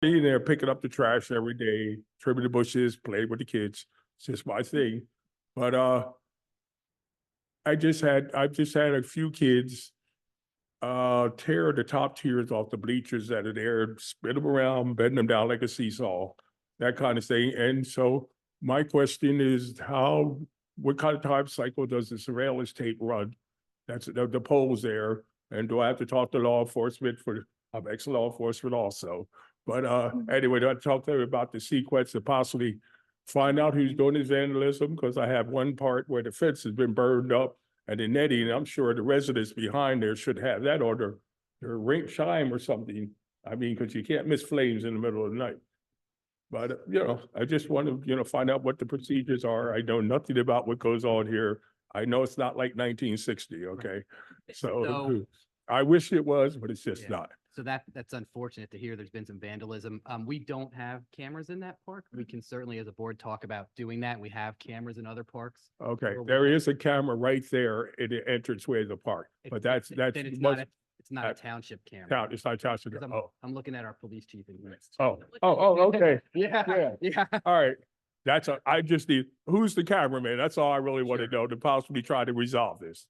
being there, picking up the trash every day, trimming the bushes, playing with the kids. It's just my thing. But I've just had a few kids tear the top tiers off the bleachers that are there, spin them around, bend them down like a seesaw, that kind of thing. And so my question is what kind of time cycle does the surveillance tape run? That's the polls there. And do I have to talk to law enforcement I'm ex-law enforcement also. But anyway, I talked to them about the sequence to possibly find out who's doing this vandalism, because I have one part where the fence has been burned up and the netting, and I'm sure the residents behind there should have that on their rink chime or something. I mean, because you can't miss flames in the middle of the night. But, I just want to, find out what the procedures are. I know nothing about what goes on here. I know it's not like 1960, okay? So I wish it was, but it's just not. So that's unfortunate to hear. There's been some vandalism. We don't have cameras in that park. We can certainly, as a board, talk about doing that. We have cameras in other parks. Okay, there is a camera right there in the entranceway of the park, but that's Then it's not a township camera. It's not township. 'Cause Oh, I'm looking at our police chief. And okay. Yeah. All right. I just need, who's the cameraman? That's all I really want to know to possibly try to resolve this.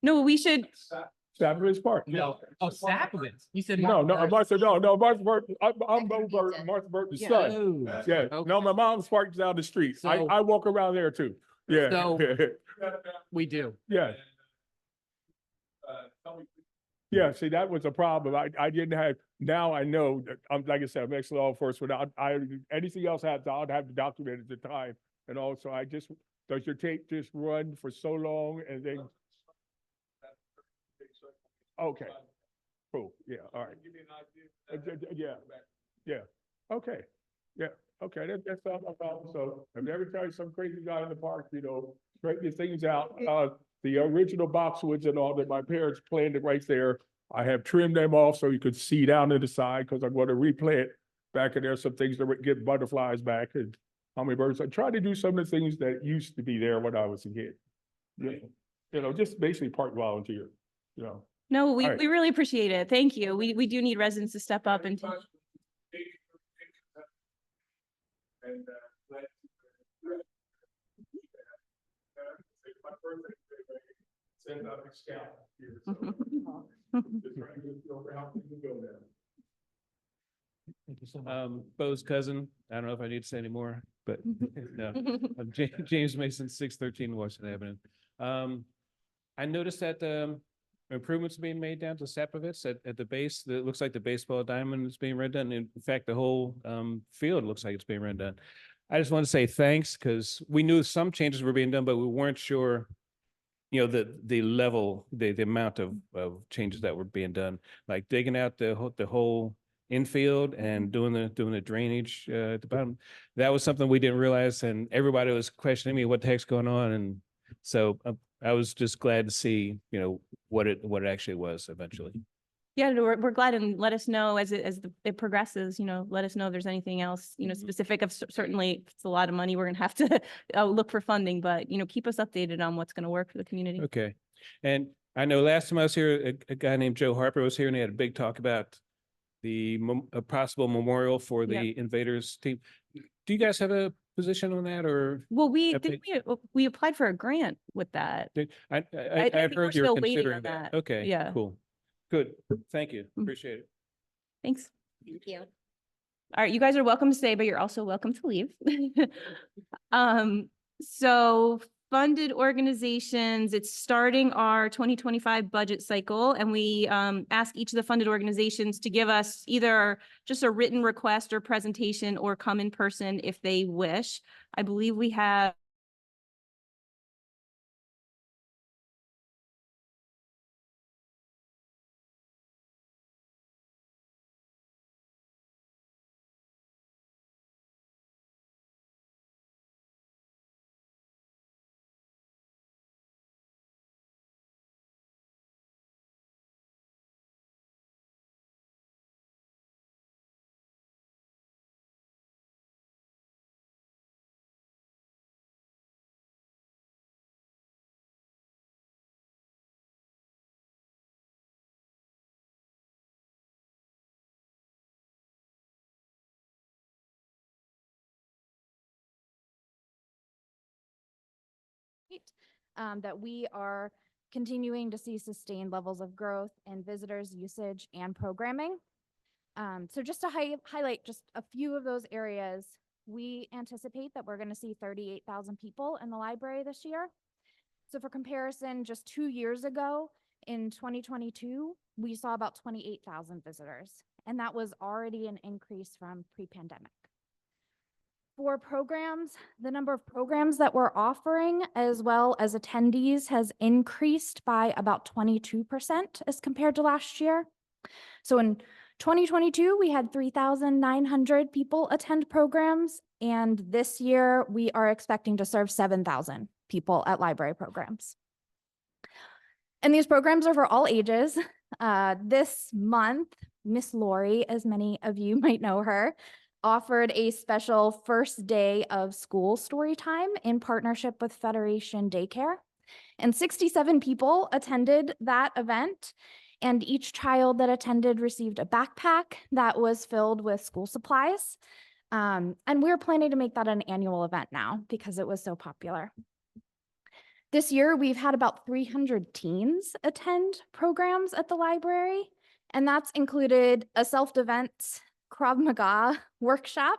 No, we should. Sapphire Park. No. Oh, Sapowitz. You said No, Martha Burton. I'm Becky over pizza. Martha Burton's Yeah. son. Oh, Yeah, okay. no, my mom's parked down the street. So- I walk around there too. Yeah. So- we do. Yeah. Yeah, see, that was a problem. I didn't have, now I know that, like I said, I'm ex-law enforcement. Anything else happens, I'll have to document at the time. And also, does your tape just run for so long and then? Okay, cool, yeah, all right. Yeah, okay, yeah, okay, that's not my problem. So if every time some crazy guy in the park, straighten things out. The original boxwoods and all that my parents planted right there, I have trimmed them off so you could see down to the side, because I'm going to replant back in there some things that would get butterflies back and hummingbirds. I try to do some of the things that used to be there when I was a kid. Just basically park volunteer, No, we All right. we really appreciate it. Thank you. We do need residents to step up and. Send out a scout here. Bo's cousin. I don't know if I need to say any more, but no. James Mason, 613 Washington Avenue. I noticed that improvements being made down to Sapovitz at the base. It looks like the baseball diamond is being redone. In fact, the whole field looks like it's being redone. I just want to say thanks, because we knew some changes were being done, but we weren't sure, the level, the amount of changes that were being done, like digging out the whole infield and doing the drainage at the bottom. That was something we didn't realize, and everybody was questioning me what the heck's going on. And so I was just glad to see, what it actually was eventually. Yeah, no, we're glad, and let us know as it progresses, let us know if there's anything else, specific of certainly if it's a lot of money, we're gonna have to look for funding, but keep us updated on what's gonna work for the community. Okay. And I know last time I was here, a guy named Joe Harper was here, and he had a big talk about a possible memorial for the Invaders team. Do you guys have a position on that, or? Well, we applied for a grant with that. I've think heard we're you're still waiting considering on that. that. Okay, Yeah. cool. Good. Thank you. Appreciate it. Thanks. Thank you. All right, you guys are welcome to stay, but you're also welcome to leave. So funded organizations, it's starting our 2025 budget cycle, and we ask each of the funded organizations to give us either just a written request or presentation, or come in person if they wish. I believe we have that we are continuing to see sustained levels of growth in visitors, usage, and programming. So just to highlight just a few of those areas, we anticipate that we're going to see 38,000 people in the library this year. So for comparison, just 2 years ago in 2022, we saw about 28,000 visitors, and that was already an increase from pre-pandemic. For programs, the number of programs that we're offering as well as attendees has increased by about 22% as compared to last year. So in 2022, we had 3,900 people attend programs, and this year we are expecting to serve 7,000 people at library programs. And these programs are for all ages. This month, Miss Lori, as many of you might know her, offered a special first day of school story time in partnership with Federation Daycare. And 67 people attended that event, and each child that attended received a backpack that was filled with school supplies. And we're planning to make that an annual event now because it was so popular. This year, we've had about 300 teens attend programs at the library, and that's included a self-defense Krav Maga workshop.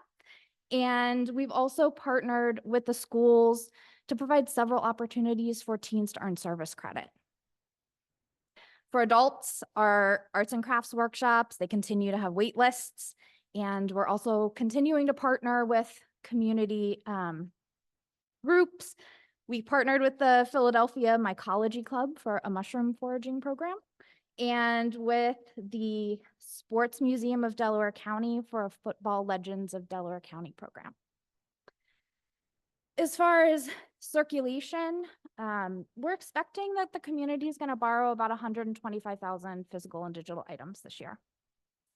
And we've also partnered with the schools to provide several opportunities for teens to earn service credit. For adults, our arts and crafts workshops, they continue to have wait lists, and we're also continuing to partner with community groups. We partnered with the Philadelphia Mycology Club for a mushroom foraging program, and with the Sports Museum of Delaware County for a Football Legends of Delaware County program. As far as circulation, we're expecting that the community is going to borrow about 125,000 physical and digital items this year.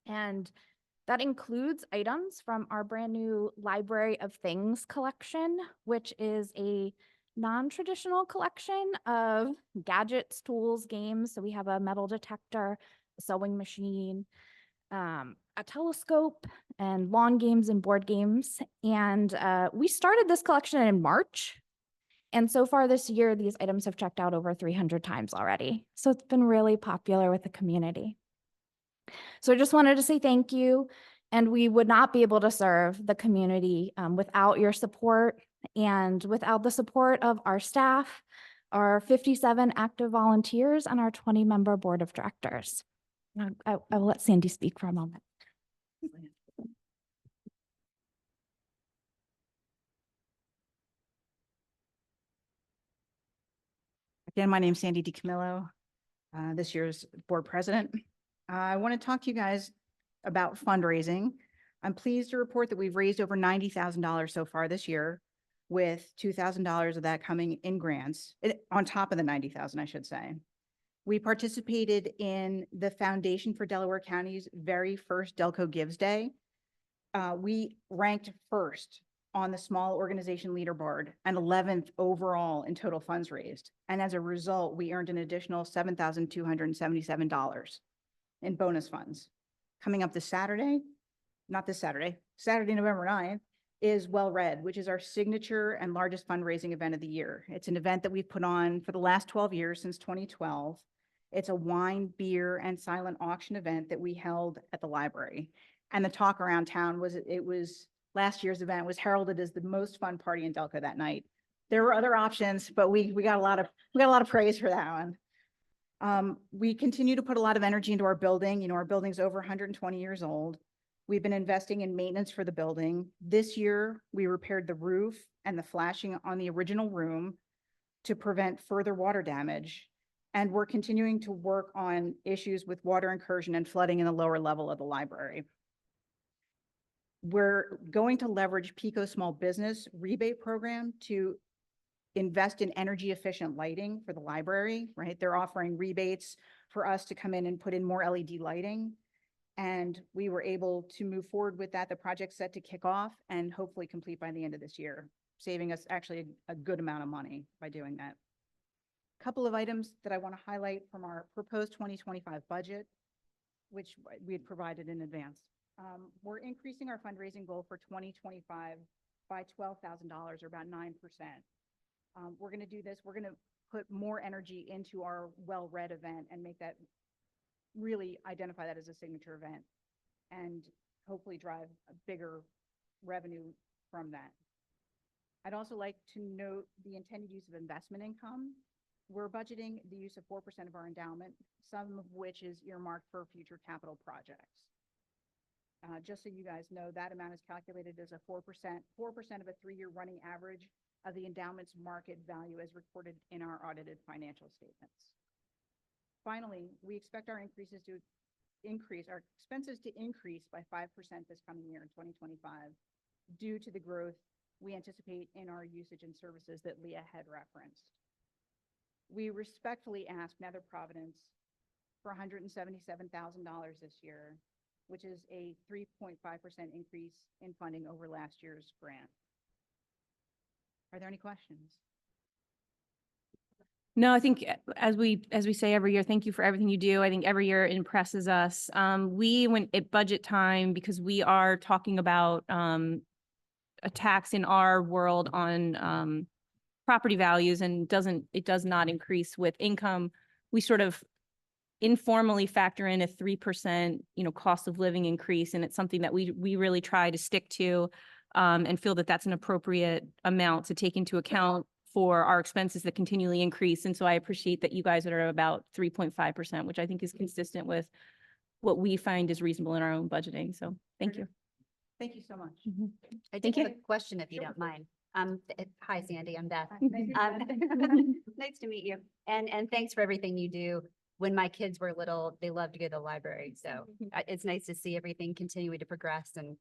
And that includes items from our brand new Library of Things collection, which is a non-traditional collection of gadgets, tools, games. So we have a metal detector, a sewing machine, a telescope, and lawn games and board games. And we started this collection in March. And so far this year, these items have checked out over 300 times already. So it's been really popular with the community. So I just wanted to say thank you. And we would not be able to serve the community without your support and without the support of our staff, our 57 active volunteers, and our 20-member board of directors. I will let Sandy speak for a moment. Again, my name's Sandy DiCamillo, this year's board president. I want to talk to you guys about fundraising. I'm pleased to report that we've raised over $90,000 so far this year, with $2,000 of that coming in grants, on top of the $90,000, I should say. We participated in the Foundation for Delaware County's very first Delco Gives Day. We ranked first on the small organization leaderboard and 11th overall in total funds raised. And as a result, we earned an additional $7,277 in bonus funds. Coming up this Saturday, Saturday, November 9th, is Well Read, which is our signature and largest fundraising event of the year. It's an event that we've put on for the last 12 years, since 2012. It's a wine, beer, and silent auction event that we held at the library. And the talk around town was, last year's event was heralded as the most fun party in Delco that night. There were other options, but we got a lot of praise for that one. We continue to put a lot of energy into our building. You know, our building's over 120 years old. We've been investing in maintenance for the building. This year, we repaired the roof and the flashing on the original room to prevent further water damage. And we're continuing to work on issues with water incursion and flooding in the lower level of the library. We're going to leverage PICO Small Business Rebate Program to invest in energy efficient lighting for the library, right? They're offering rebates for us to come in and put in more LED lighting. And we were able to move forward with that. The project's set to kick off and hopefully complete by the end of this year, saving us actually a good amount of money by doing that. A couple of items that I want to highlight from our proposed 2025 budget, which we had provided in advance. We're increasing our fundraising goal for 2025 by $12,000, or about 9%. We're going to do this. We're going to put more energy into our well-read event and make that really identify that as a signature event and hopefully drive a bigger revenue from that. I'd also like to note the intended use of investment income. We're budgeting the use of 4% of our endowment, some of which is earmarked for future capital projects. Just so you guys know, that amount is calculated as a 4% of a 3-year running average of the endowment's market value as recorded in our audited financial statements. Finally, we expect our expenses to increase by 5% this coming year in 2025 due to the growth we anticipate in our usage and services that Leah had referenced. We respectfully ask Nether Providence for $177,000 this year, which is a 3.5% increase in funding over last year's grant. Are there any questions? No, I think as we say every year, thank you for everything you do. I think every year it impresses us. When at budget time, because we are talking about a tax in our world on property values and it does not increase with income, we sort of informally factor in a 3%, cost of living increase. And it's something that we really try to stick to and feel that that's an appropriate amount to take into account for our expenses that continually increase. And so I appreciate that you guys are about 3.5%, which I think is consistent with what we find is reasonable in our own budgeting. So thank you. Thank you so much. I Thank do have you. a question if you don't mind. Hi, Sandy, I'm Beth. Nice to meet you. And thanks for everything you do. When my kids were little, they loved to go to the library. So it's nice to see everything continuing to progress and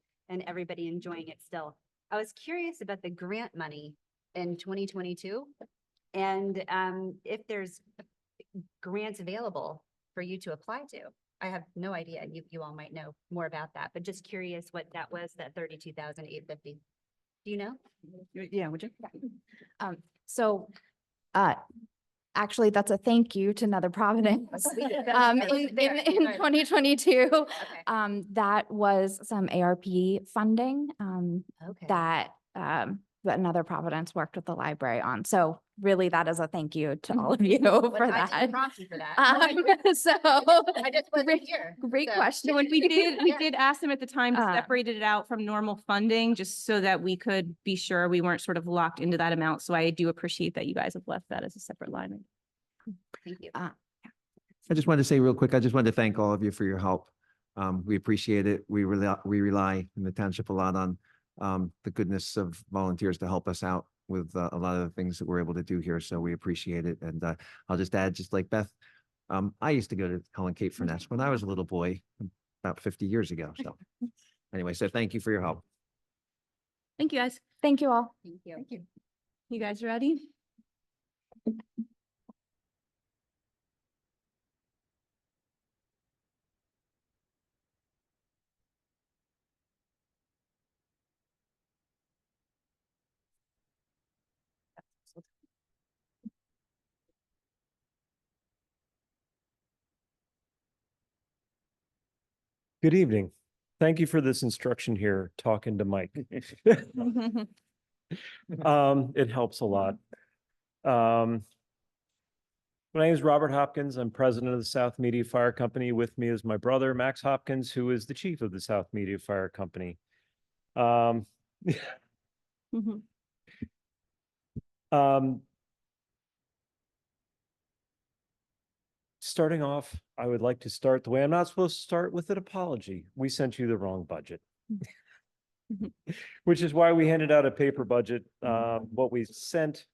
everybody enjoying it still. I was curious about the grant money in 2022 and if there's grants available for you to apply to. I have no idea. You all might know more about that, but just curious what that was, that 32,850. Do you know? Yeah, would you? So, actually, that's a thank you to Nether Providence. Sweet. In 2022, Okay. that was some ARP funding, Okay. that Nether Providence worked with the library on. So really, that is a thank you to all of you Well, for I that. didn't prompt you for that. So I just wasn't great- here. great so- question. When we Yeah. did ask them at the time to Uh, separate it out from normal funding, just so that we could be sure we weren't sort of locked into that amount. So I do appreciate that you guys have left that as a separate line item. Thank you. I just wanted to say real quick, I just wanted to thank all of you for your help. We appreciate it. We rely in the township a lot on the goodness of volunteers to help us out with a lot of the things that we're able to do here. So we appreciate it. And I'll just add, just like Beth, I used to go to Helen Cape Furness when I was a little boy about 50 years ago. So anyway, so thank you for your help. Thank you, guys. Thank you all. Thank you. You guys ready? Good evening. Thank you for this instruction here, talking to Mike. It helps a lot. My name is Robert Hopkins. I'm president of the South Media Fire Company. With me is my brother, Max Hopkins, who is the chief of the South Media Fire Company. Starting off, I would like to start the way I'm not supposed to start, with an apology. We sent you the wrong budget. Which is why we handed out a paper budget. What we sent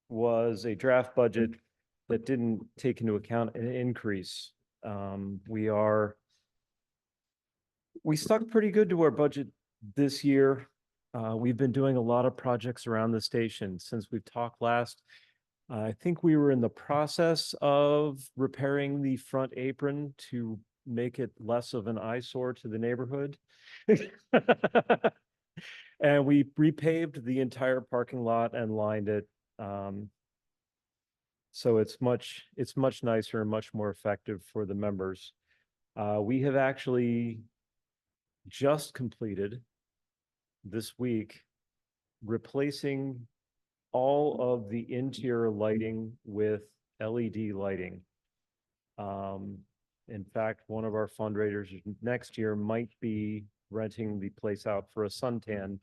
was a draft budget that didn't take into account an increase. We stuck pretty good to our budget this year. We've been doing a lot of projects around the station since we've talked last. I think we were in the process of repairing the front apron to make it less of an eyesore to the neighborhood. And we repaved the entire parking lot and lined it. So it's much nicer and much more effective for the members. We have actually just completed this week replacing all of the interior lighting with LED lighting. In fact, one of our fundraisers next year might be renting the place out for a suntan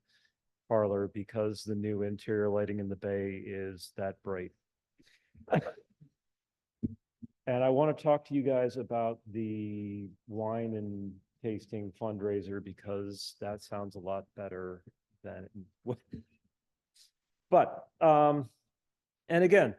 parlor because the new interior lighting in the bay is that bright. And I want to talk to you guys about the wine and tasting fundraiser because that sounds a lot better than what. But, and again,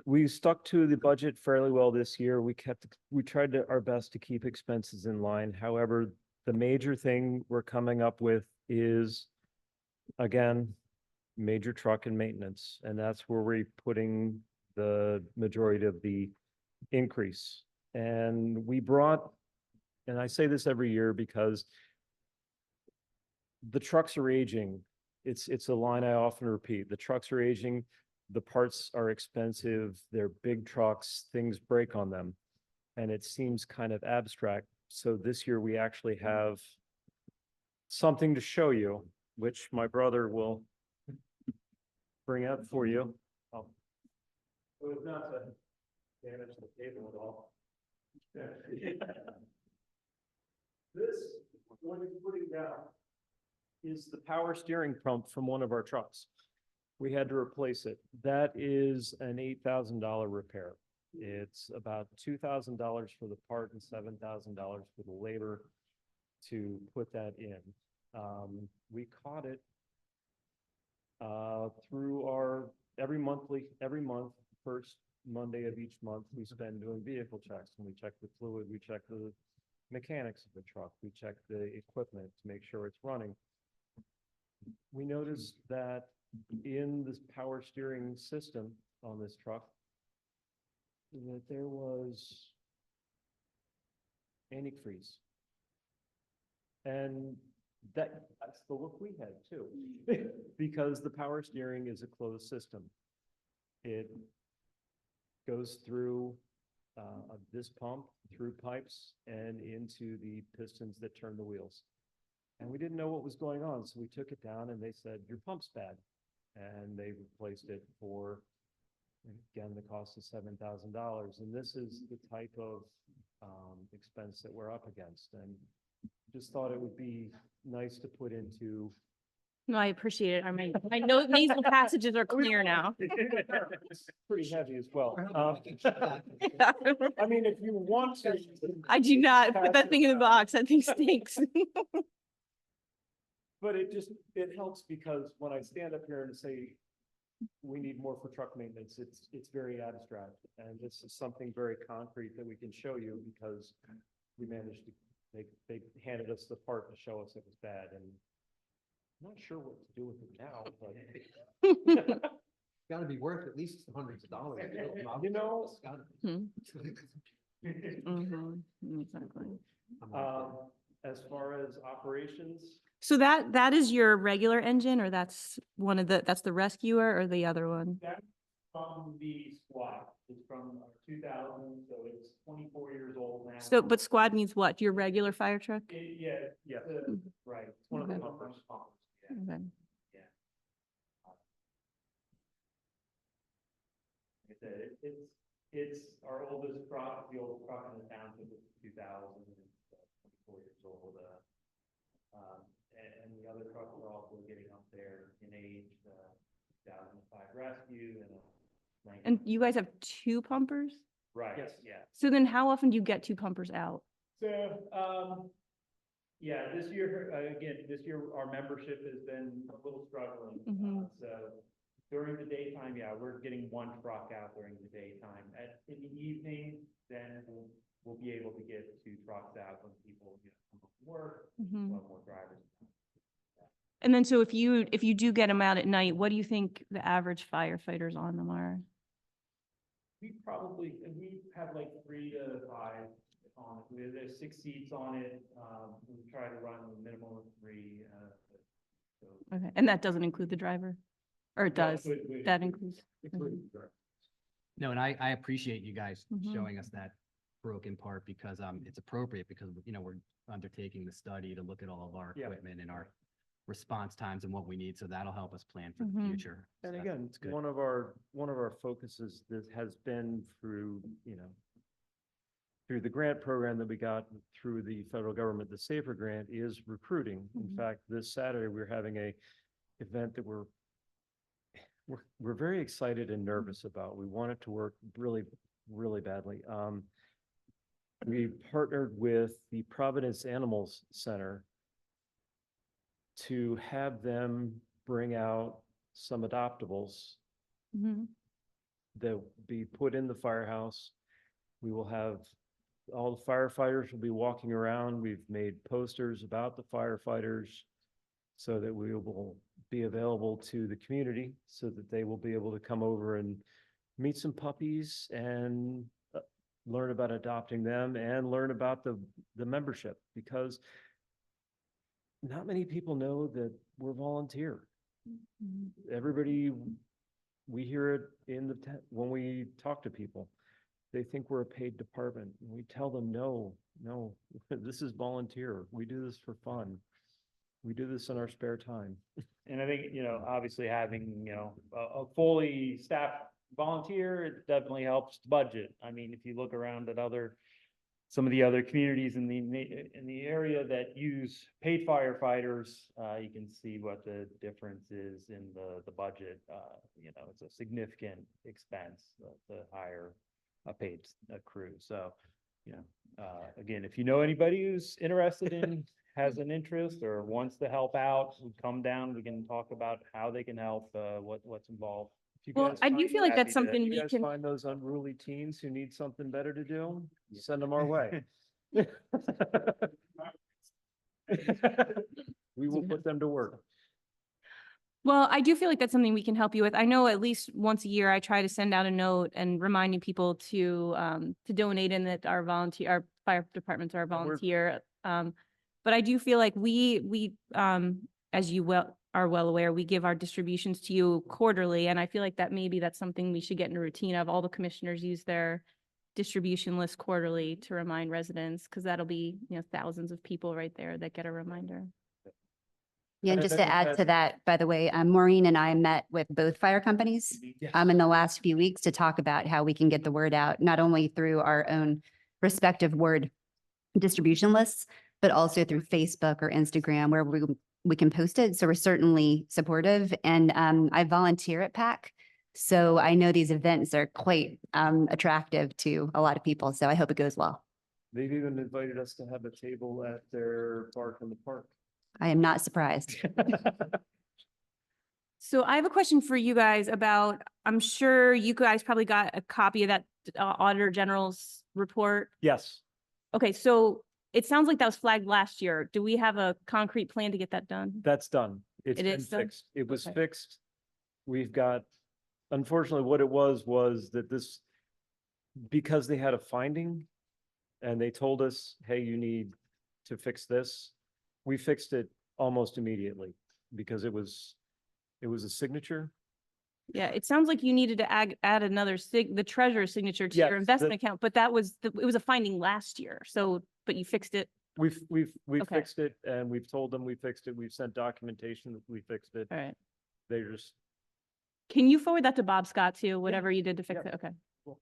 we stuck to the budget fairly well this year. We tried our best to keep expenses in line. However, the major thing we're coming up with is, again, major truck and maintenance, and that's where we're putting the majority of the increase. And we brought, and I say this every year because the trucks are aging. It's a line I often repeat. The trucks are aging. The parts are expensive. They're big trucks. Things break on them. And it seems kind of abstract. So this year we actually have something to show you, which my brother will bring up for you. So it's not to damage the table at all. This, what he's putting down, is the power steering pump from one of our trucks. We had to replace it. That is an $8,000 repair. It's about $2,000 for the part and $7,000 for the labor to put that in. We caught it through our every month, first Monday of each month, we spend doing vehicle checks, and we check the fluid, we check the mechanics of the truck, we check the equipment to make sure it's running. We noticed that in this power steering system on this truck, that there was antifreeze. And that's the look we had too, because the power steering is a closed system. It goes through this pump, through pipes, and into the pistons that turn the wheels. And we didn't know what was going on, so we took it down and they said, your pump's bad. And they replaced it for, again, the cost of $7,000. And this is the type of expense that we're up against. And just thought it would be nice to put into. No, I appreciate it. I know nasal passages are clear now. It's pretty heavy as well. I mean, if you want to. I do not put that thing in the box. That thing stinks. But it helps because when I stand up here and say, we need more for truck maintenance, it's very abstract. And this is something very concrete that we can show you because we managed to, they handed us the part to show us it was bad. And I'm not sure what to do with it now, but. Got to be worth at least hundreds of dollars. You know. It's gotta be. Exactly. As far as operations. So that is your regular engine, or that's that's the rescuer, or the other one? That's from the squad. It's from 2000, so it's 24 years old now. So, but squad means what? Your regular fire truck? Yeah, right. It's one of the pumpers. Yeah. Okay. Like I said, it's our oldest truck, the oldest truck in the township is 2000, it's 24 years old. And the other trucks are also getting up there in age, 2005 rescue And you guys have two pumpers? Right, yes, yeah. So then how often do you get two pumpers out? So, yeah, this year, our membership has been a little struggling. So during the daytime, yeah, we're getting one truck out during the daytime. In the evening, then we'll be able to get two trucks out when people, come home from work, we'll have more drivers. And then so if you do get them out at night, what do you think the average firefighters on them are? We have like 3 to 5 on it. There's 6 seats on it. We try to run a minimum of 3. Okay, and that doesn't include the driver? Or it does? That includes? No, and I appreciate you guys Mhm. showing us that broken part because it's appropriate because we're undertaking the study to look at all of our Yeah. equipment and our response times and what we need. So that'll help us plan for the Mhm. future. So And that's again, good. one of our focuses that has been through, through the grant program that we got through the federal government, the SAFER grant, is recruiting. In Mhm. fact, this Saturday, we're having a event that we're very excited and nervous about. We want it to work really, really badly. We partnered with the Providence Animals Center to have them bring out some adoptables Mhm. that will be put in the firehouse. We will have, all the firefighters will be walking around. We've made posters about the firefighters so that we will be available to the community so that they will be able to come over and meet some puppies and learn about adopting them and learn about the membership, because not many people know that we're volunteer. Mhm. Everybody, we hear it when we talk to people. They think we're a paid department. And we tell them, no, this is volunteer. We do this for fun. We do this in our spare time. And I think, obviously having, a fully staffed volunteer, it definitely helps the budget. I mean, if you look around at some of the other communities in the area that use paid firefighters, you can see what the difference is in the budget. It's a significant expense to hire a paid crew. So, again, if you know anybody who's interested in, has an interest or wants to help out, come down, we can talk about how they can help, what's involved. If you Well, guys I do find- feel like happy that's to- something if we you guys can- find those unruly teens who need something better to do, send them our way. We will put them to work. Well, I do feel like that's something we can help you with. I know at least once a year, I try to send out a note and reminding people to donate, and that our fire departments are volunteer. But I do feel like we as you are well aware, we give our distributions to you quarterly, and I feel like that's something we should get in a routine of. All the commissioners use their distribution list quarterly to remind residents, because that'll be, thousands of people right there that get a reminder. Yeah, and And just then to we've add had- to that, by the way, Maureen and I met with both fire companies in the last few weeks to talk about how we can get the word out, not only through our own respective word distribution lists, but also through Facebook or Instagram where we can post it. So we're certainly supportive. And I volunteer at PAC. So I know these events are quite attractive to a lot of people. So I hope it goes well. They've even invited us to have a table at their Bark in the Park. I am not surprised. So I have a question for you guys about, I'm sure you guys probably got a copy of that Auditor General's report. Yes, Okay, so it sounds like that was flagged last year. Do we have a concrete plan to get that done? that's done. It's It been is done? fixed. It was Okay. fixed. We've got, unfortunately, what it was that this, because they had a finding and they told us, hey, you need to fix this. We fixed it almost immediately because it was a signature. Yeah, it sounds like you needed to add another the treasurer's signature to Yes, your the- investment account, but it was a finding last year. So, but you fixed it. We've Okay. fixed it and we've told them we fixed it. We've sent documentation that we fixed it. All right. They're just, Can you forward that to Bob Scott too, whatever you did to fix yeah. it? Okay. Cool.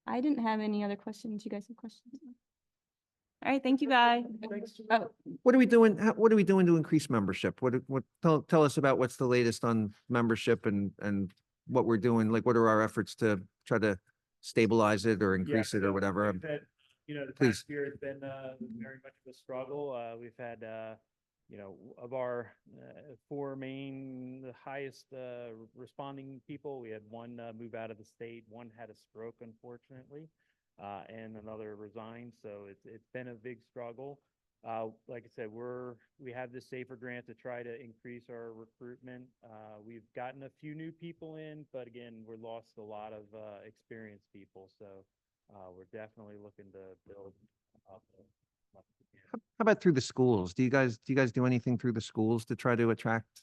I didn't have any other questions. You guys have questions? All right, thank you, guys. Oh, What are we doing? What are we doing to increase membership? Tell us about what's the latest on membership and what we're doing. Like, what are our efforts to try to stabilize it or increase it or whatever? The Please. past year has been very much of a struggle. We've had, of our 4 main, the highest responding people, we had one move out of the state, one had a stroke, unfortunately, and another resigned. So it's been a big struggle. Like I said, we have this SAFER grant to try to increase our recruitment. We've gotten a few new people in, but again, we're lost a lot of experienced people. So we're definitely looking to build up. How about through the schools? Do you guys do anything through the schools to try to attract?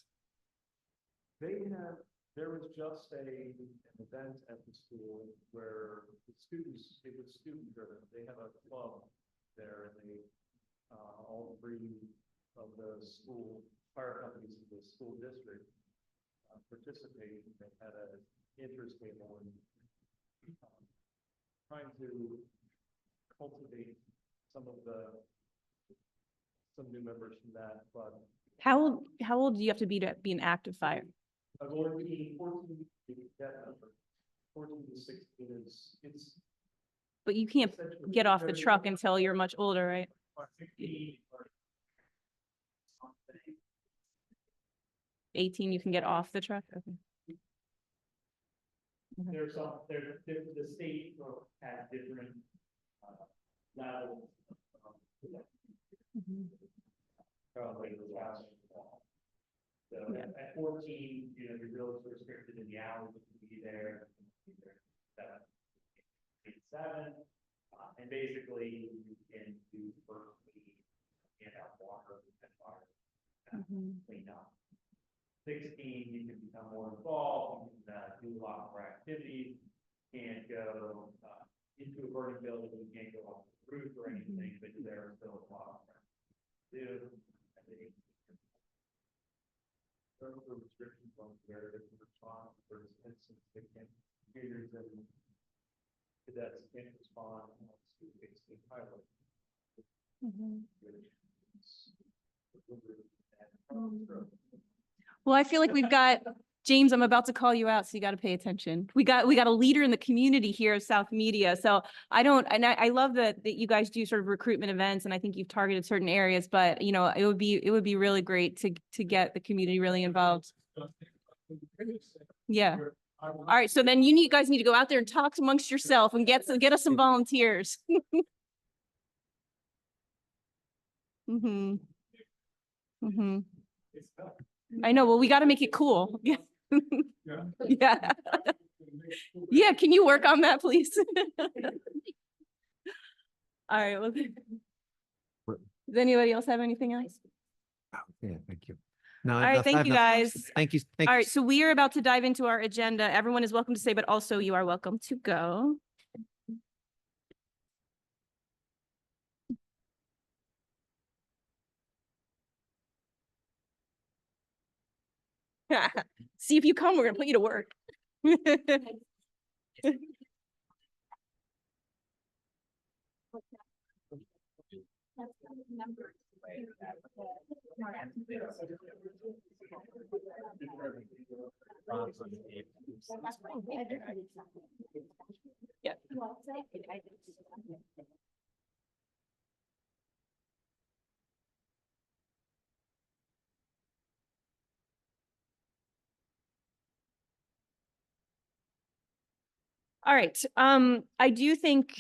there was just an event at the school where it was student driven. They have a club there and they, all 3 of the school, fire companies of the school district participate. They had an interest table and trying to cultivate some new members from that, but How old do you have to be an active fire? I've already 14 to that number. 14 to 16 it's But you can't essentially get off the very- truck until you're much older, right? 15 or something. 18, you can get off the truck? Okay. There's the state has different levels. Probably the last. So Yeah. at 14, you're really restricted in the hours you can be there. Seven, and basically you can do first aid, hand out water, and fire, clean up. 16, you can become more involved, you can do a lot more activities, can't go into a burning building, you can't go off the roof or anything, but there are still a lot of things to do. And they- There are restrictions on where they can respond, for instance, they can't, computers and cadets can't respond to basically pilot. Well, I feel like we've got, James, I'm about to call you out, so you got to pay attention. We got a leader in the community here of South Media. So I love that you guys do sort of recruitment events, and I think you've targeted certain areas, but you know, it would be really great to get the community really involved. Yeah. All right. So then you guys need to go out there and talk amongst yourself and get us some volunteers. I know. Well, we got to make it cool. Yeah. Yeah. Yeah. Can you work on that, please? All right. Well, does anybody else have anything else? Yeah, thank you. No, All right. Thank you, guys. Thank you. All right. So we are about to dive into our agenda. Everyone is welcome to stay, but also you are welcome to go. See, if you come, we're gonna put you to work. Yeah. All right. I do think,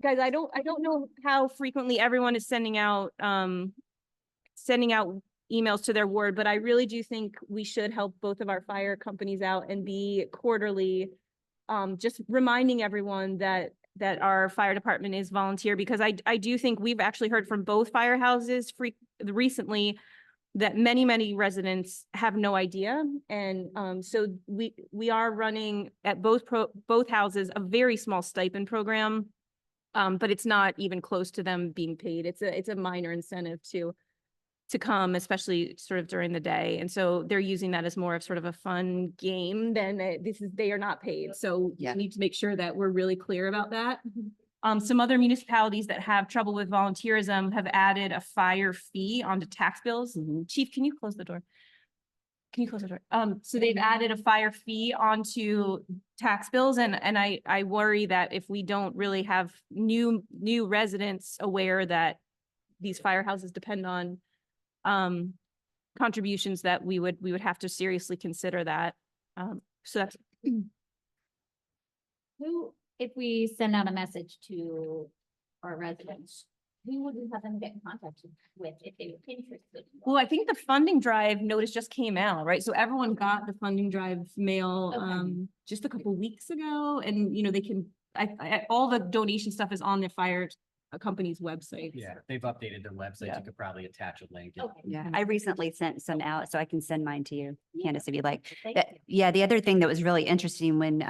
guys, I don't know how frequently everyone is sending out emails to their ward, but I really do think we should help both of our fire companies out and be quarterly, just reminding everyone that our fire department is volunteer, because I do think we've actually heard from both firehouses recently that many residents have no idea. And so we are running at both houses a very small stipend program, but it's not even close to them being paid. It's a minor incentive to come, especially sort of during the day. And so they're using that as more of sort of a fun game than they are not paid. So we need to make sure that we're really clear about that. Some other municipalities that have trouble with volunteerism have added a fire fee onto tax bills. Chief, can you close the door? Can you close the door? So they've added a fire fee onto tax bills, and I worry that if we don't really have new residents aware that these firehouses depend on contributions, that we would have to seriously consider that. So that's Who, if we send out a message to our residents, who would we have them get in contact with if they were interested? well, I think the funding drive notice just came out, right? So everyone got the funding drive mail just a couple weeks ago, and you know, they can all the donation stuff is on the fire company's website. Yeah, they've updated their website. Yeah. You could probably attach a link. Okay. Yeah, I recently sent some out, so I can send mine to you, Yeah. Candace, if you like. Thank But, yeah, the other thing that was really interesting when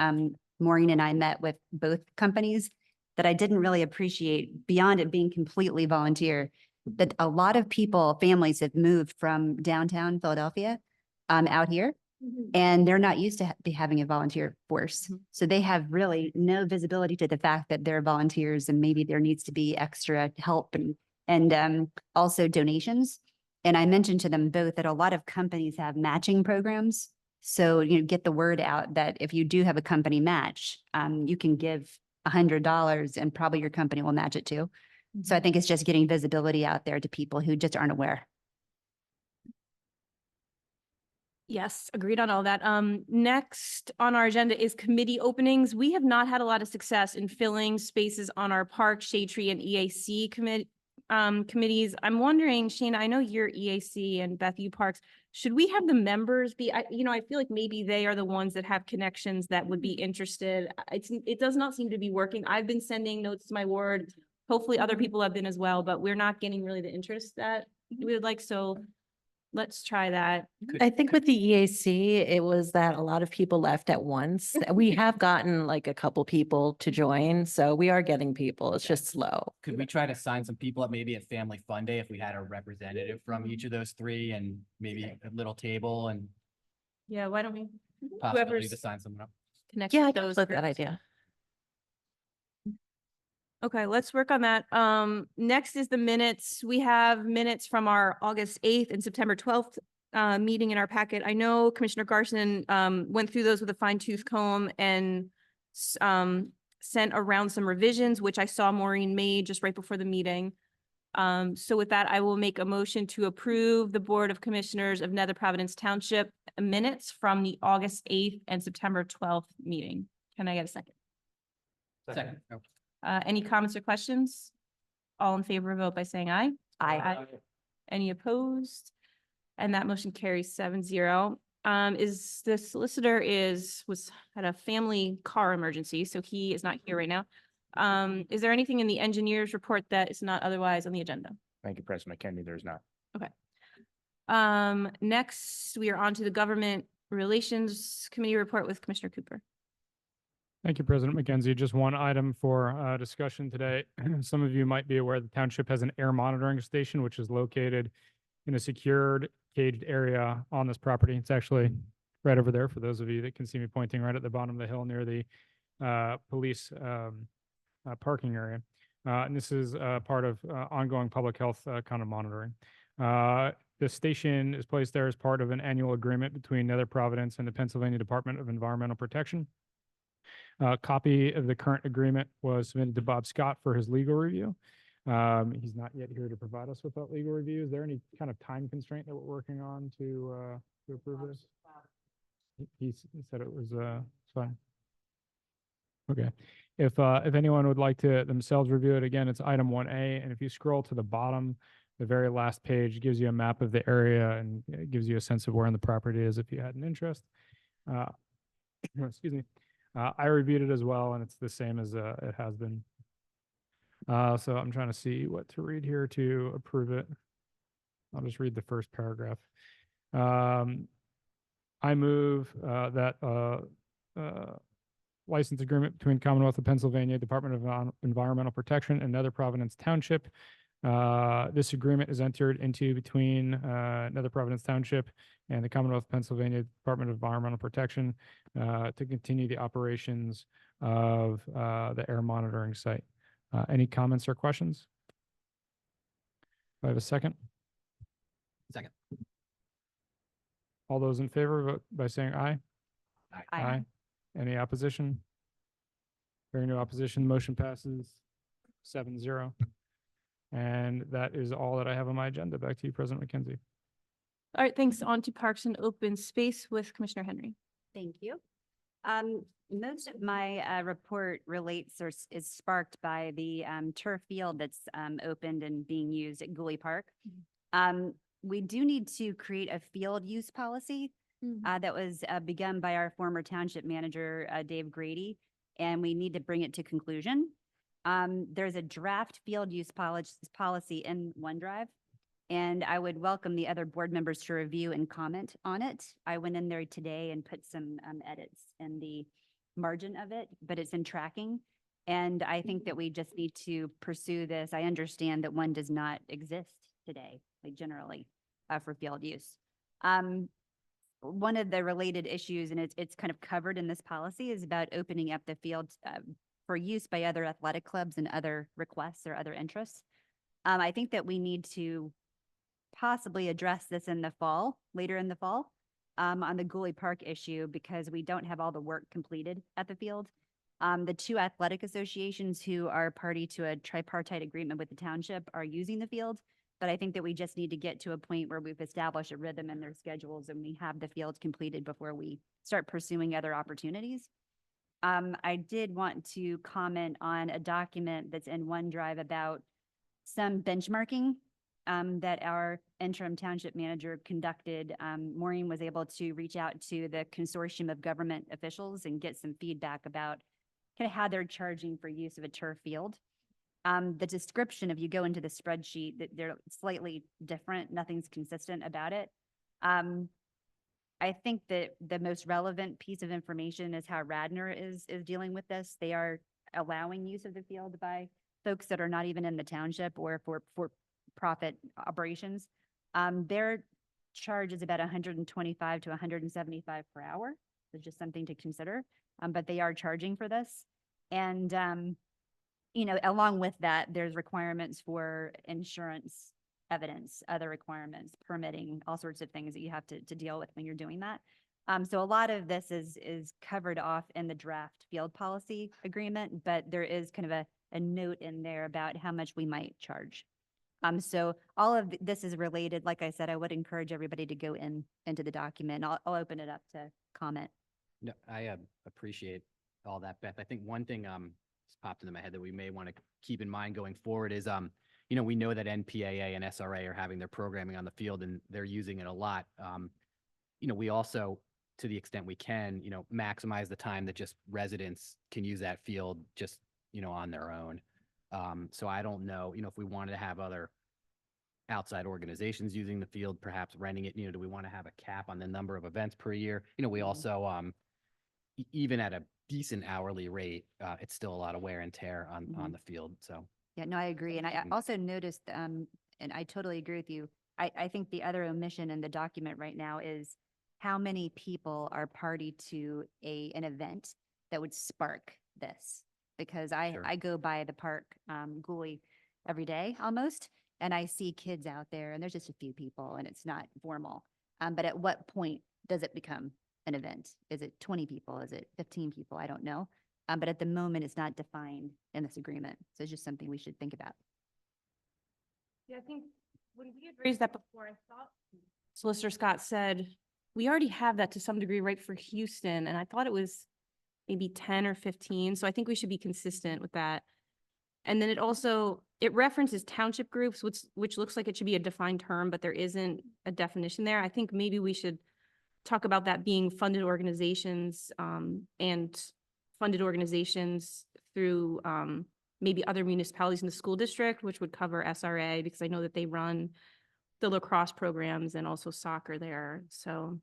Maureen and I met with both companies that I didn't really appreciate beyond it being completely volunteer that a lot of people, families have moved from downtown Philadelphia out here. And they're not used to be having a volunteer force. So they have really no visibility to the fact that they're volunteers and maybe there needs to be extra help and also donations. And I mentioned to them both that a lot of companies have matching programs. So, you know, get the word out that if you do have a company match, you can give $100 and probably your company will match it too. So I think it's just getting visibility out there to people who just aren't aware. Yes, agreed on all that. Next on our agenda is committee openings. We have not had a lot of success in filling spaces on our park, shade tree and EAC committees. I'm wondering, Shana, I know you're EAC and Beth, you parks. Should we have the members be, I feel like maybe they are the ones that have connections that would be interested. It does not seem to be working. I've been sending notes to my ward. Hopefully other people have been as well, but we're not getting really the interest that we would like. So let's try that. I think with the EAC, it was that a lot of people left at once. We have gotten like a couple people to join, so we are getting people. It's just slow. Could we try to sign some people up maybe at Family Fun Day if we had a representative from each of those three and maybe a little table and Yeah, why don't we? possibility Whoever's to sign someone up? connect Yeah, I with can those flip that groups. idea. Okay, let's work on that. Next is the minutes. We have minutes from our August 8th and September 12th meeting in our packet. I know Commissioner Garson went through those with a fine tooth comb and sent around some revisions, which I saw Maureen made just right before the meeting. So with that, I will make a motion to approve the Board of Commissioners of Nether Providence Township minutes from the August 8th and September 12th meeting. Can I get a second? Second. Oh. Any comments or questions? All in favor, vote by saying aye. Aye. Any opposed? And that motion carries 7-0. Is the solicitor was had a family car emergency, so he is not here right now. Is there anything in the engineer's report that is not otherwise on the agenda? Thank you, President McKenzie. There's not. Next, we are on to the Government Relations Committee report with Commissioner Cooper. Thank you, President McKenzie. Just one item for discussion today. Some of you might be aware the township has an air monitoring station, which is located in a secured caged area on this property. It's actually right over there for those of you that can see me pointing right at the bottom of the hill near the police parking area. And this is part of ongoing public health kind of monitoring. The station is placed there as part of an annual agreement between Nether Providence and the Pennsylvania Department of Environmental Protection. A copy of the current agreement was submitted to Bob Scott for his legal review. He's not yet here to provide us with that legal review. Is there any kind of time constraint that we're working on to approve this? He said it was fine. Okay. If anyone would like to themselves review it, again, it's item 1A. And if you scroll to the bottom, the very last page gives you a map of the area and it gives you a sense of where in the property is if you had an interest. Excuse me. I reviewed it as well, and it's the same as it has been. So I'm trying to see what to read here to approve it. I'll just read the first paragraph. I move that license agreement between Commonwealth of Pennsylvania Department of Environmental Protection and Nether Providence Township. This agreement is entered into between Nether Providence Township and the Commonwealth of Pennsylvania Department of Environmental Protection to continue the operations of the air monitoring site. Any comments or questions? Do I have a second? Second. All those in favor, vote by saying aye. Aye. Any opposition? Hearing no opposition, motion passes 7-0. And that is all that I have on my agenda. Back to you, President McKenzie. All right, thanks. On to Parks and Open Space with Commissioner Henry. Thank you. Most of my report relates or is sparked by the turf field that's opened and being used at Gooley Park. We do need to create a field use policy that was begun by our former township manager, Dave Grady, and we need to bring it to conclusion. There's a draft field use policy in OneDrive, and I would welcome the other board members to review and comment on it. I went in there today and put some edits in the margin of it, but it's in tracking. And I think that we just need to pursue this. I understand that one does not exist today, like generally, for field use. One of the related issues, and it's kind of covered in this policy, is about opening up the field for use by other athletic clubs and other requests or other interests. I think that we need to possibly address this in the fall, later in the fall, on the Gooley Park issue, because we don't have all the work completed at the field. The two athletic associations who are party to a tripartite agreement with the township are using the field. But I think that we just need to get to a point where we've established a rhythm in their schedules and we have the field completed before we start pursuing other opportunities. I did want to comment on a document that's in OneDrive about some benchmarking that our interim township manager conducted. Maureen was able to reach out to the consortium of government officials and get some feedback about kind of how they're charging for use of a turf field. The description, if you go into the spreadsheet, that they're slightly different, nothing's consistent about it. I think that the most relevant piece of information is how Radnor is dealing with this. They are allowing use of the field by folks that are not even in the township or for profit operations. Their charge is about 125 to 175 per hour. So just something to consider. But they are charging for this. And along with that, there's requirements for insurance evidence, other requirements, permitting, all sorts of things that you have to deal with when you're doing that. So a lot of this is covered off in the draft field policy agreement, but there is kind of a note in there about how much we might charge. So all of this is related. Like I said, I would encourage everybody to go into the document. I'll open it up to comment. No, I appreciate all that, Beth. I think one thing just popped into my head that we may want to keep in mind going forward is, we know that NPAA and SRA are having their programming on the field and they're using it a lot. We also, to the extent we can, maximize the time that just residents can use that field just, on their own. So I don't know, if we wanted to have other outside organizations using the field, perhaps renting it, do we want to have a cap on the number of events per year? We also, even at a decent hourly rate, it's still a lot of wear and tear on the field. So. Yeah, no, I agree. And I also noticed, and I totally agree with you. I think the other omission in the document right now is how many people are party to an event that would spark this. Because I go by the park, Gooley, every day almost, and I see kids out there and there's just a few people and it's not formal. But at what point does it become an event? Is it 20 people? Is it 15 people? I don't know. But at the moment, it's not defined in this agreement. So it's just something we should think about. Yeah, I think when we had raised that before, I thought Solicitor Scott said, we already have that to some degree right for Houston. And I thought it was maybe 10 or 15. So I think we should be consistent with that. And then it references township groups, which looks like it should be a defined term, but there isn't a definition there. I think maybe we should talk about that being funded organizations and funded organizations through maybe other municipalities in the school district, which would cover SRA, because I know that they run the lacrosse programs and also soccer there. So,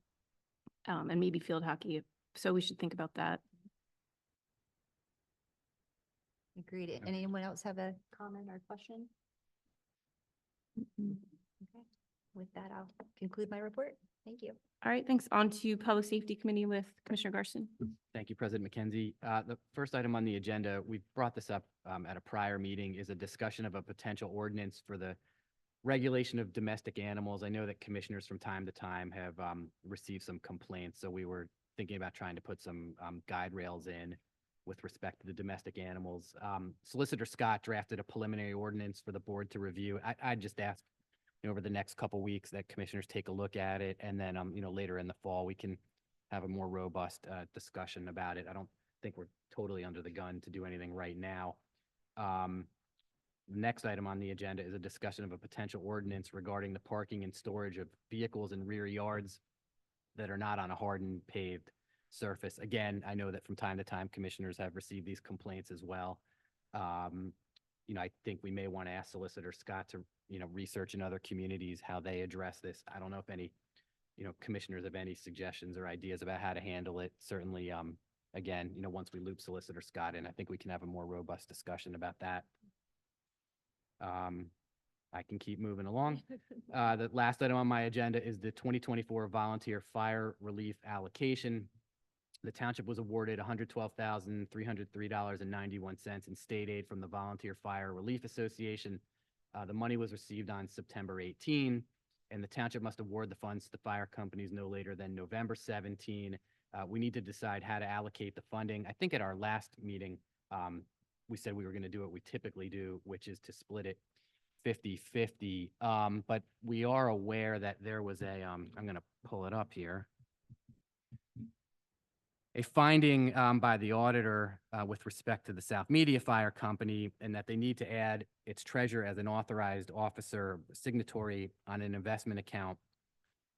and maybe field hockey. So we should think about that. Agreed. Anyone else have a comment or question? Okay. With that, I'll conclude my report. Thank you. All right, thanks. On to Public Safety Committee with Commissioner Garson. Thank you, President McKenzie. The first item on the agenda, we've brought this up at a prior meeting, is a discussion of a potential ordinance for the regulation of domestic animals. I know that commissioners from time to time have received some complaints, so we were thinking about trying to put some guide rails in with respect to the domestic animals. Solicitor Scott drafted a preliminary ordinance for the board to review. I'd just ask over the next couple weeks that commissioners take a look at it, and then later in the fall we can have a more robust discussion about it. I don't think we're totally under the gun to do anything right now. The next item on the agenda is a discussion of a potential ordinance regarding the parking and storage of vehicles in rear yards that are not on a hardened paved surface. Again, I know that from time to time commissioners have received these complaints as well. I think we may want to ask Solicitor Scott to research in other communities how they address this. I don't know if any commissioners have any suggestions or ideas about how to handle it. Certainly again, once we loop Solicitor Scott in, I think we can have a more robust discussion about that. I can keep moving along. The last item on my agenda is the 2024 volunteer fire relief allocation. The township was awarded $112,303.91 in state aid from the Volunteer Fire Relief Association. The money was received on September 18, and the township must award the funds to the fire companies no later than November 17. We need to decide how to allocate the funding. I think at our last meeting, we said we were going to do what we typically do, which is to split it 50-50. But we are aware that there was I'm going to pull it up here. A finding by the auditor with respect to the South Media Fire Company, and that they need to add its treasurer as an authorized officer signatory on an investment account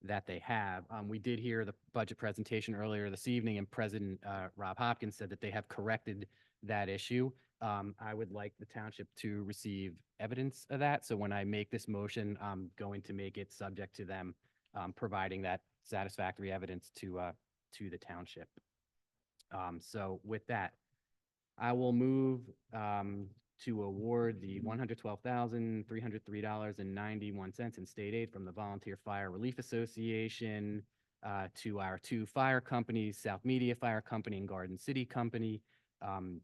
that they have. We did hear the budget presentation earlier this evening, and President Rob Hopkins said that they have corrected that issue. I would like the township to receive evidence of that. So when I make this motion, I'm going to make it subject to them providing that satisfactory evidence to the township. So with that, I will move to award the $112,303.91 in state aid from the Volunteer Fire Relief Association to our two fire companies, South Media Fire Company and Garden City Company,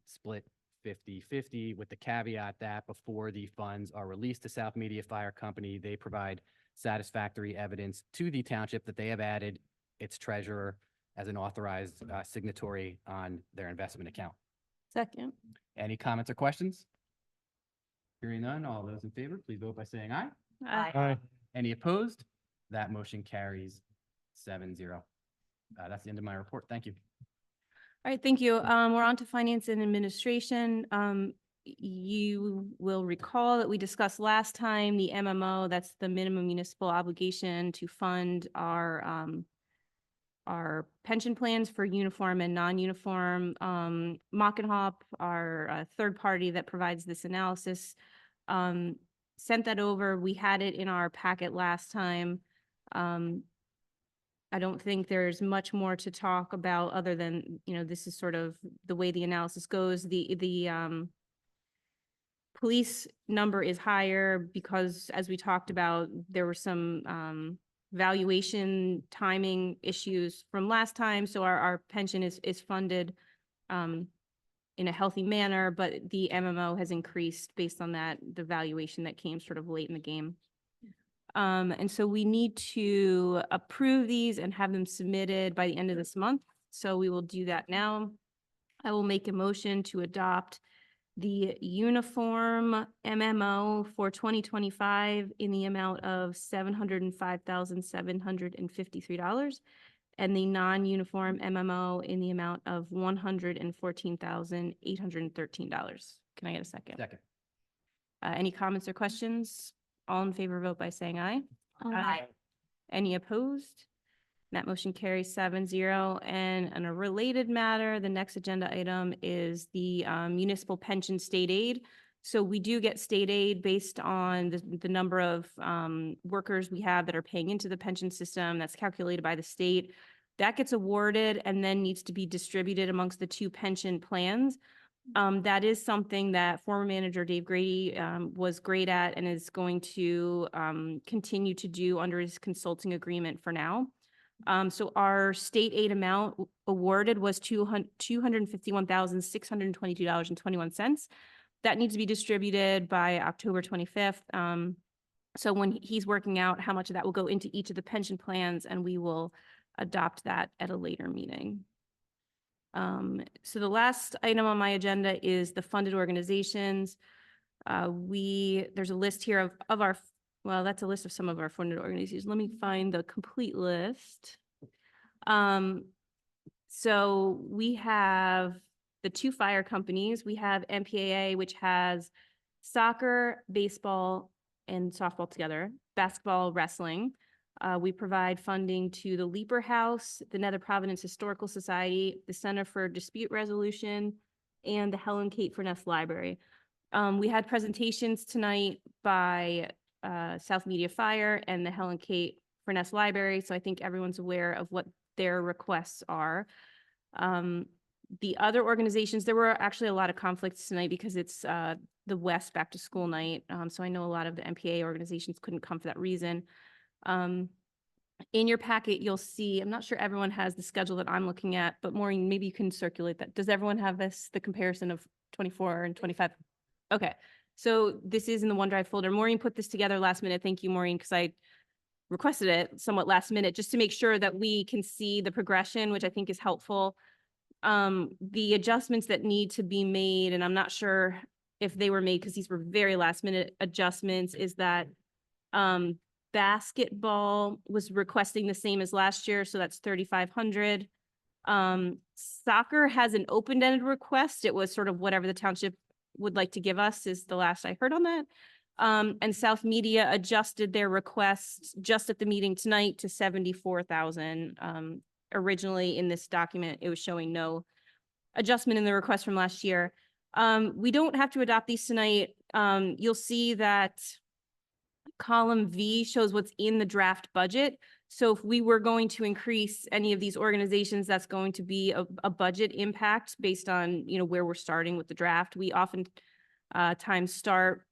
split 50-50 with the caveat that before the funds are released to South Media Fire Company, they provide satisfactory evidence to the township that they have added its treasurer as an authorized signatory on their investment account. Second. Any comments or questions? Hearing none, all those in favor, please vote by saying aye. Aye. Any opposed? That motion carries 7-0. That's the end of my report. Thank you. All right, thank you. We're on to finance and administration. You will recall that we discussed last time the MMO, that's the minimum municipal obligation to fund our pension plans for uniform and non-uniform. Mock and Hop, our third party that provides this analysis, sent that over. We had it in our packet last time. I don't think there's much more to talk about other than, this is sort of the way the analysis goes. The police number is higher because, as we talked about, there were some valuation timing issues from last time. So our pension is funded in a healthy manner, but the MMO has increased based on that, the valuation that came sort of late in the game. And so we need to approve these and have them submitted by the end of this month. So we will do that now. I will make a motion to adopt the uniform MMO for 2025 in the amount of $705,753 and the non-uniform MMO in the amount of $114,813. Can I get a second? Second. Any comments or questions? All in favor, vote by saying aye. Aye. Any opposed? That motion carries 7-0. And on a related matter, the next agenda item is the municipal pension state aid. So we do get state aid based on the number of workers we have that are paying into the pension system. That's calculated by the state. That gets awarded and then needs to be distributed amongst the two pension plans. That is something that former manager Dave Grady was great at and is going to continue to do under his consulting agreement for now. So our state aid amount awarded was $251,622.21. That needs to be distributed by October 25th. So when he's working out how much of that will go into each of the pension plans, and we will adopt that at a later meeting. So the last item on my agenda is the funded organizations. There's a list here of our, well, that's a list of some of our funded organizations. Let me find the complete list. So we have the two fire companies. We have MPAA, which has soccer, baseball, and softball together, basketball, wrestling. We provide funding to the Leaper House, the Nether Providence Historical Society, the Center for Dispute Resolution, and the Helen Kate Furness Library. We had presentations tonight by South Media Fire and the Helen Kate Furness Library, so I think everyone's aware of what their requests are. The other organizations, there were actually a lot of conflicts tonight because it's the West Back to School night. So I know a lot of the MPA organizations couldn't come for that reason. In your packet, you'll see, I'm not sure everyone has the schedule that I'm looking at, but Maureen, maybe you can circulate that. Does everyone have the comparison of 24 and 25? Okay, so this is in the OneDrive folder. Maureen put this together last minute. Thank you, Maureen, because I requested it somewhat last minute just to make sure that we can see the progression, which I think is helpful. The adjustments that need to be made, and I'm not sure if they were made because these were very last minute adjustments, is that basketball was requesting the same as last year, so that's 3,500. Soccer has an open-ended request. It was sort of whatever the township would like to give us is the last I heard on that. And South Media adjusted their request just at the meeting tonight to 74,000. Originally in this document, it was showing no adjustment in the request from last year. We don't have to adopt these tonight. You'll see that column V shows what's in the draft budget. So if we were going to increase any of these organizations, that's going to be a budget impact based on, where we're starting with the draft. We often times start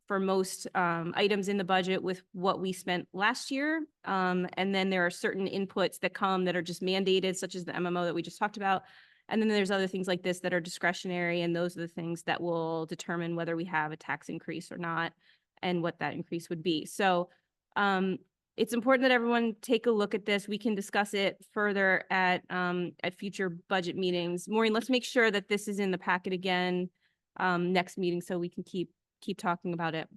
for most items in the budget with what we spent last year. And then there are certain inputs that come that are just mandated, such as the MMO that we just talked about. And then there's other things like this that are discretionary, and those are the things that will determine whether we have a tax increase or not and what that increase would be. So it's important that everyone take a look at this. We can discuss it further at future budget meetings. Maureen, let's make sure that this is in the packet again next meeting so we can keep talking about it.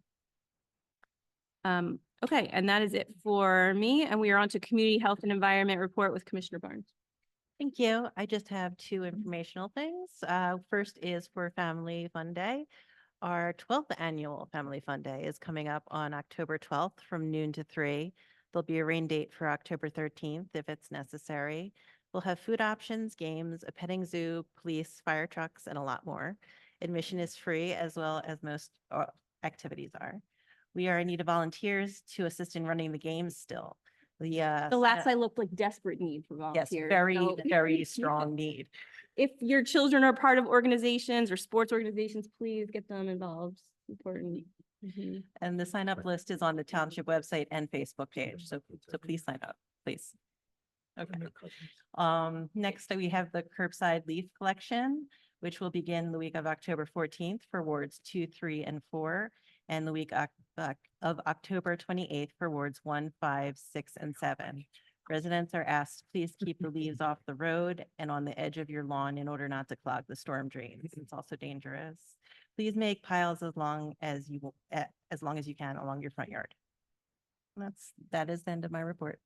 Okay, and that is it for me. And we are on to Community Health and Environment Report with Commissioner Barnes. Thank you. I just have two informational things. First is for Family Fun Day. Our 12th annual Family Fun Day is coming up on October 12th from noon to 3. There'll be a rain date for October 13th if it's necessary. We'll have food options, games, a petting zoo, police, fire trucks, and a lot more. Admission is free, as well as most activities are. We are in need of volunteers to assist in running the games still. The last I looked, like desperate need for yes, volunteers. very, So- very strong need. If your children are part of organizations or sports organizations, please get them involved. Important. Mhm. And the sign up list is on the township website and Facebook page. So please sign up, please. Okay. Next we have the curbside leaf collection, which will begin the week of October 14th for wards 2, 3, and 4, and the week of October 28th for wards 1, 5, 6, and 7. Residents are asked to please keep the leaves off the road and on the edge of your lawn in order not to clog the storm drains. It's also dangerous. Please make piles as long as you can along your front yard. That is the end of my report.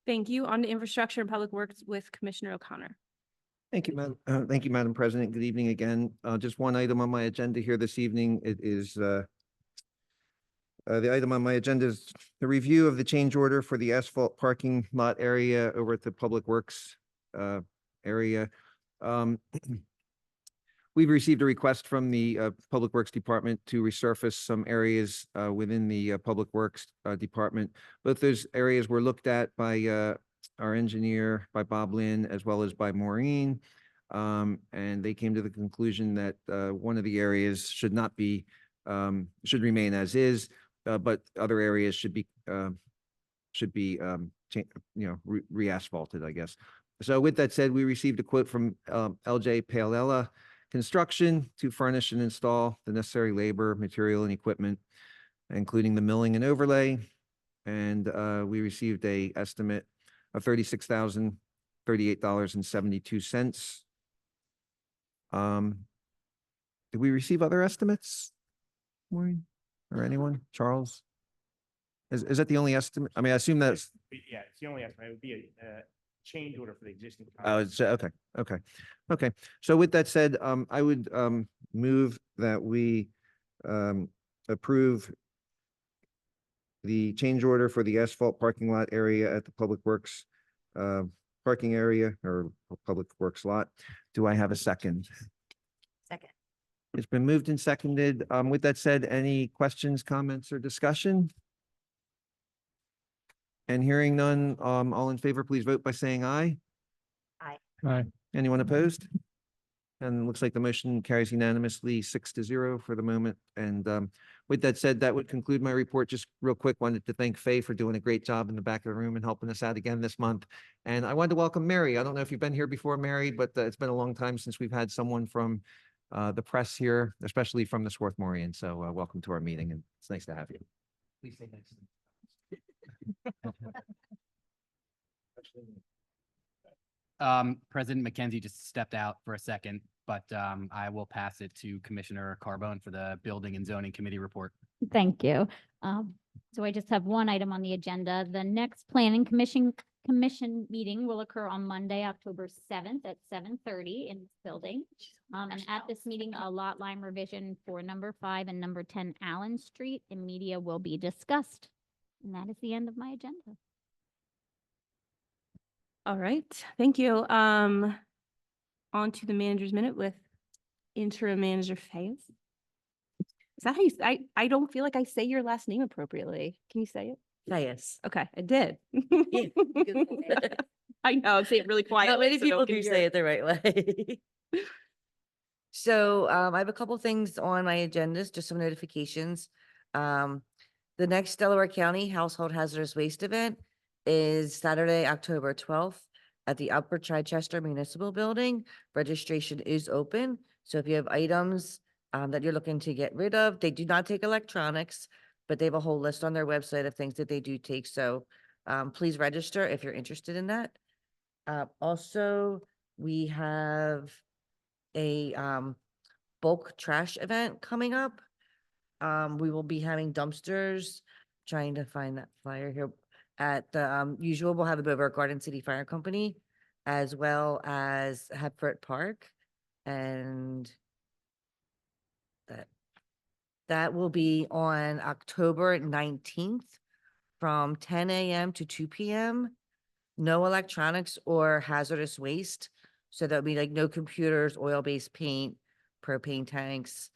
Thank you. On to Infrastructure and Public Works with Commissioner O'Connor. Thank you, Madam President. Good evening again. Just one item on my agenda here this evening. It is the item on my agenda is the review of the change order for the asphalt parking lot area over at the Public Works area. We've received a request from the Public Works Department to resurface some areas within the Public Works Department. Both those areas were looked at by our engineer, by Bob Lynn, as well as by Maureen. And they came to the conclusion that one of the areas should not be, should remain as is, but other areas should be re-asphalted, I guess. So with that said, we received a quote from LJ Paolella Construction to furnish and install the necessary labor, material, and equipment, including the milling and overlay. And we received a estimate of $36,038.72. Did we receive other estimates, Maureen, or anyone? Charles? Is that the only estimate? I mean, I assume that's. Yeah, it's the only estimate. It would be a change order for the existing. Oh, it's okay. So with that said, I would move that we approve the change order for the asphalt parking lot area at the Public Works parking area or Public Works lot. Do I have a second? Second. It's been moved and seconded. With that said, any questions, comments, or discussion? And hearing none, all in favor, please vote by saying aye. Aye. Aye. Anyone opposed? And it looks like the motion carries unanimously 6-0 for the moment. And with that said, that would conclude my report. Just real quick, wanted to thank Faye for doing a great job in the back of the room and helping us out again this month. And I wanted to welcome Mary. I don't know if you've been here before, Mary, but it's been a long time since we've had someone from the press here, especially from the Swarthmorean. So welcome to our meeting, and it's nice to have you. Please say nice. President McKenzie just stepped out for a second, but I will pass it to Commissioner Carbone for the Building and Zoning Committee report. Thank you. So I just have one item on the agenda. The next planning commission meeting will occur on Monday, October 7th at 7:30 in this building. And at this meeting, a lot line revision for number 5 and number 10 Allen Street in media will be discussed. And that is the end of my agenda. All right, thank you. On to the manager's minute with interim manager Fayez. Is that how you, I don't feel like I say your last name appropriately. Can you say it? Yes. Okay, I did. Yeah, I know, I'm saying it really quietly. Not many so no people one can do hear say it the right way. So I have a couple things on my agendas, just some notifications. The next Delaware County Household Hazardous Waste event is Saturday, October 12th at the Upper Chichester Municipal Building. Registration is open. So if you have items that you're looking to get rid of, they do not take electronics, but they have a whole list on their website of things that they do take. So please register if you're interested in that. Also, we have a bulk trash event coming up. We will be having dumpsters, trying to find that flyer here at the usual. We'll have it over at Garden City Fire Company as well as Hepford Park. And that will be on October 19th from 10 a.m. to 2 p.m. No electronics or hazardous waste. So that'll be like no computers, oil-based paint, propane tanks.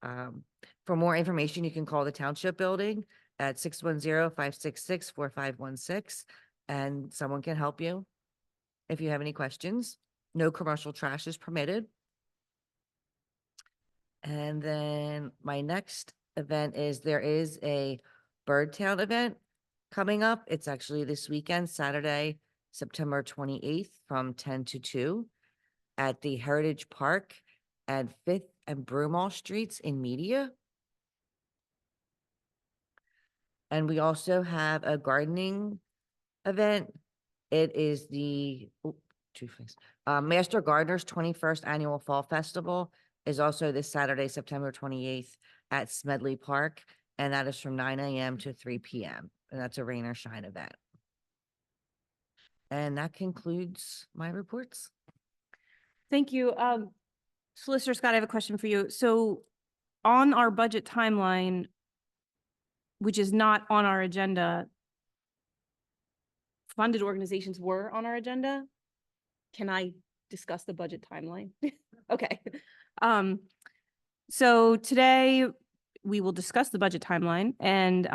For more information, you can call the Township Building at 610-566-4516, and someone can help you if you have any questions. No commercial trash is permitted. And then my next event is there is a Birdtown event coming up. It's actually this weekend, Saturday, September 28th from 10 to 2 at the Heritage Park at 5th and Broomall Streets in Media. And we also have a gardening event. It is the Master Gardener's 21st Annual Fall Festival is also this Saturday, September 28th at Smedley Park. And that is from 9 a.m. to 3 p.m. And that's a rain or shine event. And that concludes my reports. Thank you. Solicitor Scott, I have a question for you. So on our budget timeline, which is not on our agenda, funded organizations were on our agenda. Can I discuss the budget timeline? Okay. So today we will discuss the budget timeline, and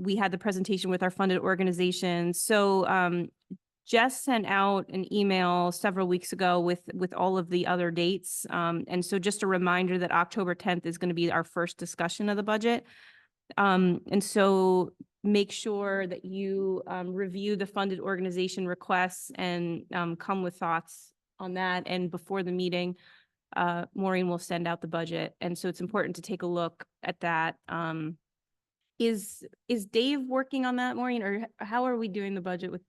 we had the presentation with our funded organizations. So Jess sent out an email several weeks ago with all of the other dates. And so just a reminder that October 10th is going to be our first discussion of the budget. And so make sure that you review the funded organization requests and come with thoughts on that. And before the meeting, Maureen will send out the budget. And so it's important to take a look at that. Is Dave working on that, Maureen, or how are we doing the budget with?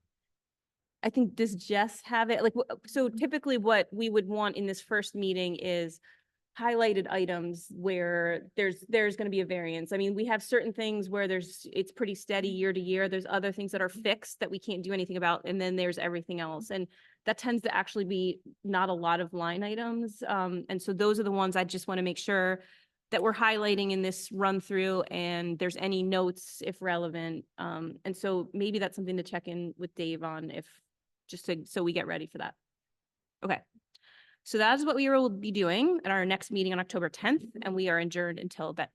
I think, does Jess have it? Like, so typically what we would want in this first meeting is highlighted items where there's going to be a variance. I mean, we have certain things where it's pretty steady year to year. There's other things that are fixed that we can't do anything about. And then there's everything else. And that tends to actually be not a lot of line items. And so those are the ones I just want to make sure that we're highlighting in this run through, and there's any notes if relevant. And so maybe that's something to check in with Dave on so we get ready for that. Okay. So that is what we will be doing at our next meeting on October 10th, and we are adjourned until that